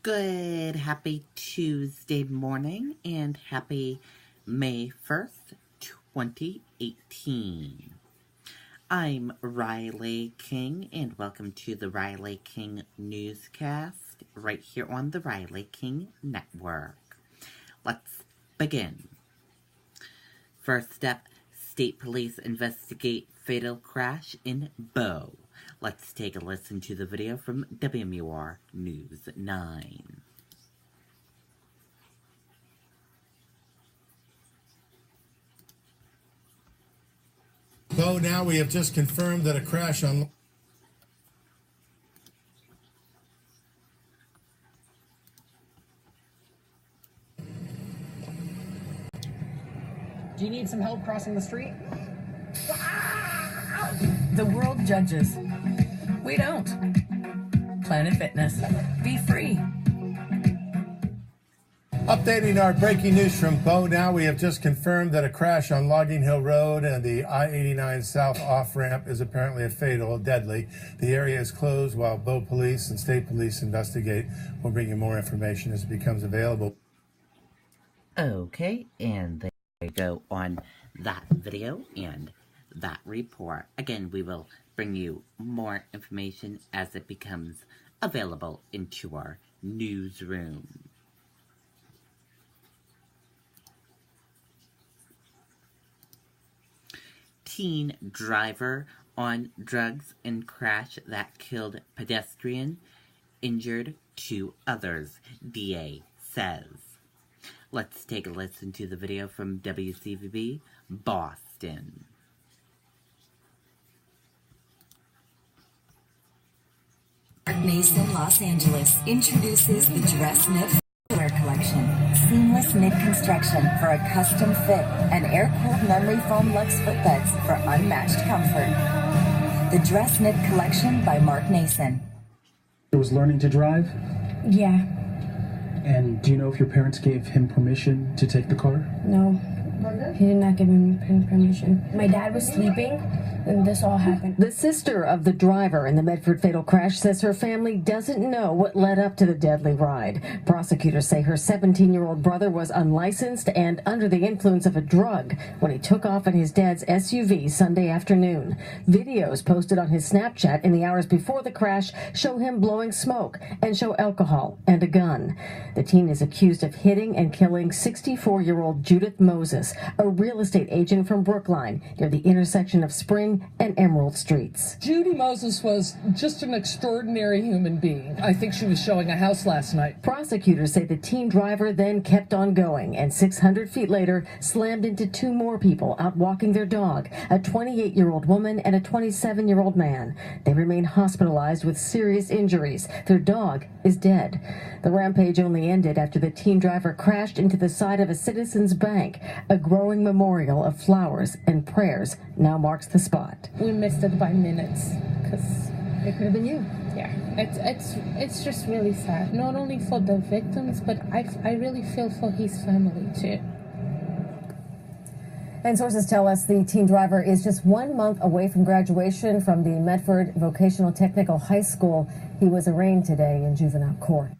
Good, happy Tuesday morning and happy May 1st, 2018. I'm Riley King and welcome to the Riley King Newscast right here on the Riley King Network. Let's begin. First up, state police investigate fatal crash in Bow. Let's take a listen to the video from WMUR News 9. So now we have just confirmed that a crash on... Do you need some help crossing the street? The world judges. We don't. Planet Fitness. Be free. Updating our breaking news from Bow now, we have just confirmed that a crash on Logging Hill Road and the I-89 South off-ramp is apparently a fatal, deadly. The area is closed while Bow Police and State Police investigate. We'll bring you more information as it becomes available. Okay, and there you go on that video and that report. Again, we will bring you more information as it becomes available into our newsroom. Teen driver on drugs and crash that killed pedestrian, injured 2 others, DA says. Let's take a listen to the video from WCVB, Boston. Mason, Los Angeles introduces the Dress Knit Footwear Collection. Seamless knit construction for a custom fit and air-cooled memory foam luxe footbeds for unmatched comfort. The Dress Knit Collection by Mark Nason. Was learning to drive? Yeah. And do you know if your parents gave him permission to take the car? No. He did not give me permission. My dad was sleeping, and this all happened. The sister of the driver in the Medford fatal crash says her family doesn't know what led up to the deadly ride. Prosecutors say her 17-year-old brother was unlicensed and under the influence of a drug when he took off in his dad's SUV Sunday afternoon. Videos posted on his Snapchat in the hours before the crash show him blowing smoke and show alcohol and a gun. The teen is accused of hitting and killing 64-year-old Judith Moses, a real estate agent from Brookline, near the intersection of Spring and Emerald Streets. Judy Moses was just an extraordinary human being. I think she was showing a house last night. Prosecutors say the teen driver then kept on going and 600 feet later slammed into 2 more people out walking their dog, a 28-year-old woman and a 27-year-old man. They remain hospitalized with serious injuries. Their dog is dead. The rampage only ended after the teen driver crashed into the side of a Citizens Bank. A growing memorial of flowers and prayers now marks the spot. We missed it by minutes, because it could have been you. Yeah, it's just really sad. Not only for the victims, but I really feel for his family too. And sources tell us the teen driver is just 1 month away from graduation from the Medford Vocational Technical High School. He was arraigned today in juvenile court.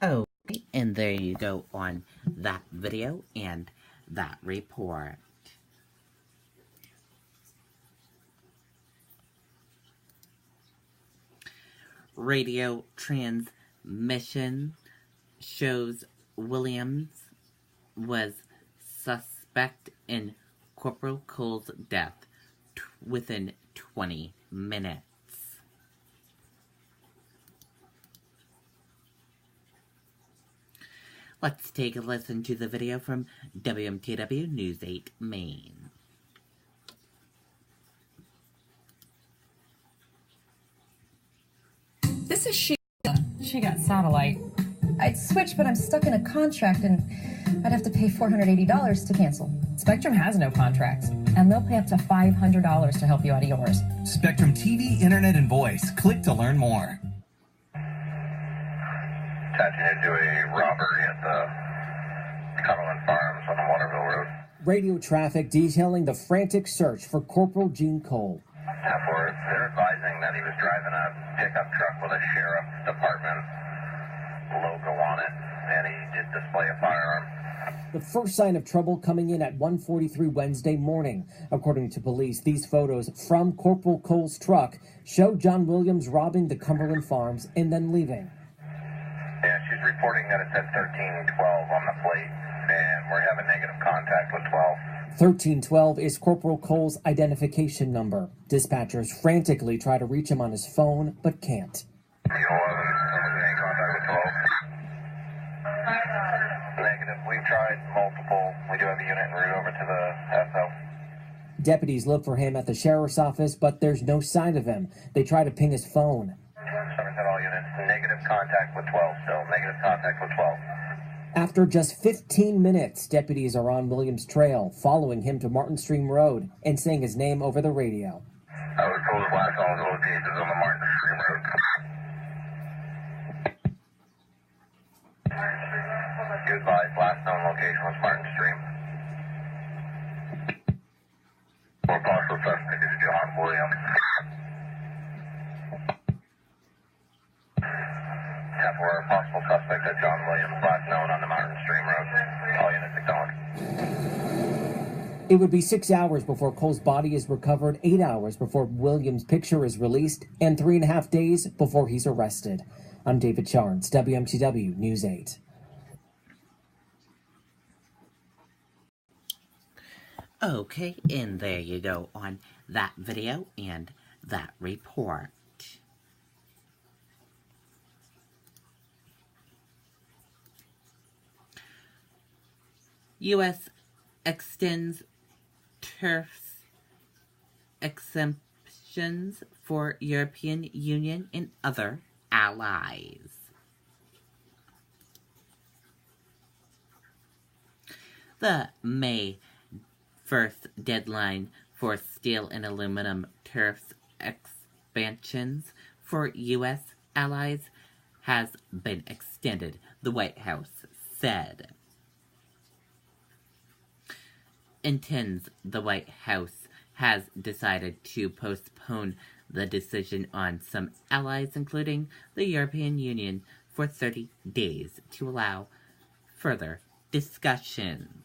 Oh, and there you go on that video and that report. Radio transmission shows Williams was suspect in Corporal Cole's death within 20 minutes. Let's take a listen to the video from WMTW News 8 Maine. This is Sheila. She got satellite. I'd switch, but I'm stuck in a contract and I'd have to pay $480 to cancel. Spectrum has no contracts, and they'll pay up to $500 to help you out of yours. Spectrum TV, Internet, and Voice. Click to learn more. Attaching into a robbery at the Cumberland Farms on the Waterville Road. Radio traffic detailing the frantic search for Corporal Gene Cole. They're advising that he was driving a pickup truck with a sheriff's department logo on it, and he did display a firearm. The first sign of trouble coming in at 1:43 Wednesday morning. According to police, these photos from Corporal Cole's truck show John Williams robbing the Cumberland Farms and then leaving. Yeah, she's reporting that it said 1312 on the plate, and we're having negative contact with 12. 1312 is Corporal Cole's identification number. Dispatchers frantically try to reach him on his phone, but can't. 11, any contact with 12. Negative. We've tried multiple. We do have a unit en route over to the SO. Deputies look for him at the sheriff's office, but there's no sign of him. They try to ping his phone. Somerset, all units. Negative contact with 12 still. Negative contact with 12. After just 15 minutes, deputies are on Williams' trail, following him to Martin Stream Road and saying his name over the radio. I was told the last one was located on the Martin Stream Road. Goodbye. Last known location was Martin Stream. Or possible suspect is John Williams. Temporary possible suspect is John Williams, last known on the Martin Stream Road. All units acknowledged. It would be 6 hours before Cole's body is recovered, 8 hours before Williams' picture is released, and 3.5 days before he's arrested. I'm David Charnes, WMTW News 8. Okay, and there you go on that video and that report. U.S. extends tariffs exemptions for European Union and other allies. The May 1st deadline for steel and aluminum tariffs expansions for U.S. allies has been extended, the White House said. The White House has decided to postpone the decision on some allies, including the European Union, for 30 days to allow further discussion.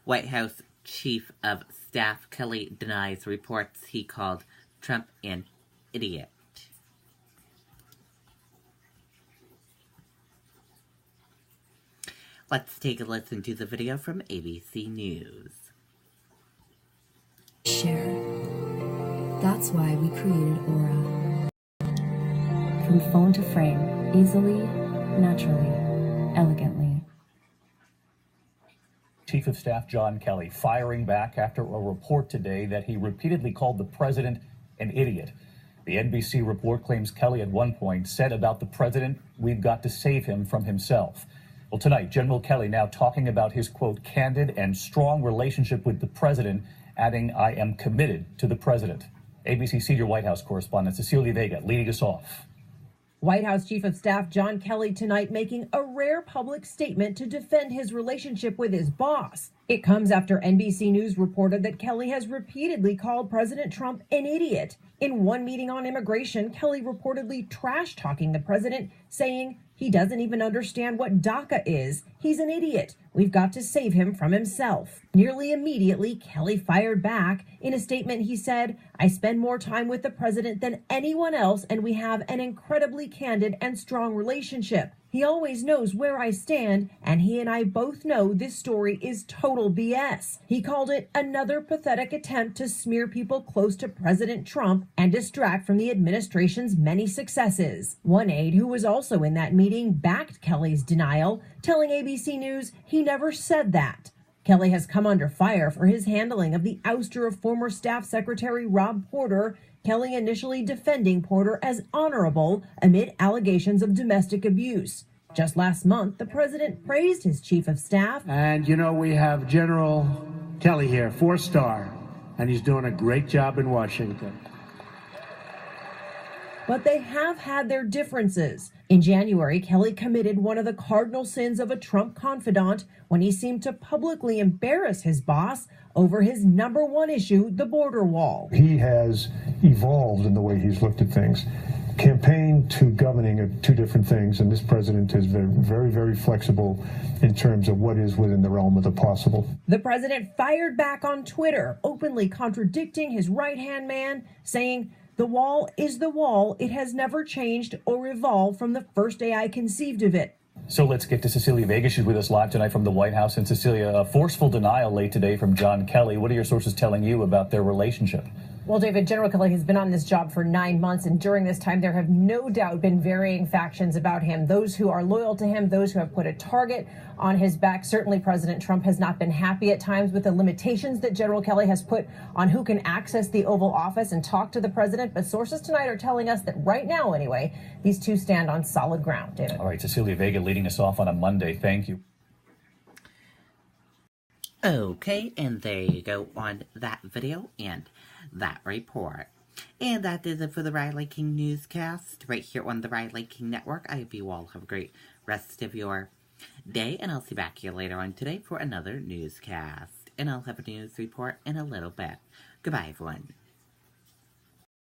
White House Chief of Staff Kelly denies reports he called Trump an idiot. Let's take a listen to the video from ABC News. Share. That's why we created Aura. From phone to frame, easily, naturally, elegantly. Chief of Staff John Kelly firing back after a report today that he repeatedly called the president an idiot. The NBC report claims Kelly at one point said about the president, "We've got to save him from himself." Well, tonight, General Kelly now talking about his, quote, candid and strong relationship with the president, adding, "I am committed to the president." ABC senior White House correspondent Cecilia Vega leading us off. White House Chief of Staff John Kelly tonight making a rare public statement to defend his relationship with his boss. It comes after NBC News reported that Kelly has repeatedly called President Trump an idiot. In one meeting on immigration, Kelly reportedly trash-talking the president, saying he doesn't even understand what DACA is. He's an idiot. We've got to save him from himself. Nearly immediately, Kelly fired back. In a statement, he said, "I spend more time with the president than anyone else, and we have an incredibly candid and strong relationship. He always knows where I stand, and he and I both know this story is total BS." He called it another pathetic attempt to smear people close to President Trump and distract from the administration's many successes. One aide who was also in that meeting backed Kelly's denial, telling ABC News he never said that. Kelly has come under fire for his handling of the ouster of former Staff Secretary Rob Porter, Kelly initially defending Porter as honorable amid allegations of domestic abuse. Just last month, the president praised his chief of staff. And, you know, we have General Kelly here, 4-star, and he's doing a great job in Washington. but they have had their differences. In January, Kelly committed one of the cardinal sins of a Trump confidant when he seemed to publicly embarrass his boss over his #1 issue, the border wall. He has evolved in the way he's looked at things. Campaign to governing are two different things, and this president is very, very flexible in terms of what is within the realm of the possible. The president fired back on Twitter, openly contradicting his right-hand man, saying, "The wall is the wall. It has never changed or evolved from the first day I conceived of it." So let's get to Cecilia Vega. She's with us live tonight from the White House. And Cecilia, a forceful denial late today from John Kelly. What are your sources telling you about their relationship? Well, David, General Kelly has been on this job for 9 months, and during this time, there have no doubt been varying factions about him. Those who are loyal to him, those who have put a target on his back. Certainly, President Trump has not been happy at times with the limitations that General Kelly has put on who can access the Oval Office and talk to the president. But sources tonight are telling us that right now, anyway, these two stand on solid ground. David. All right, Cecilia Vega leading us off on a Monday. Thank you. Okay, and there you go on that video and that report. And that is it for the Riley King Newscast right here on the Riley King Network. I hope you all have a great rest of your day, and I'll see back here later on today for another newscast. And I'll have a news report in a little bit. Goodbye, everyone.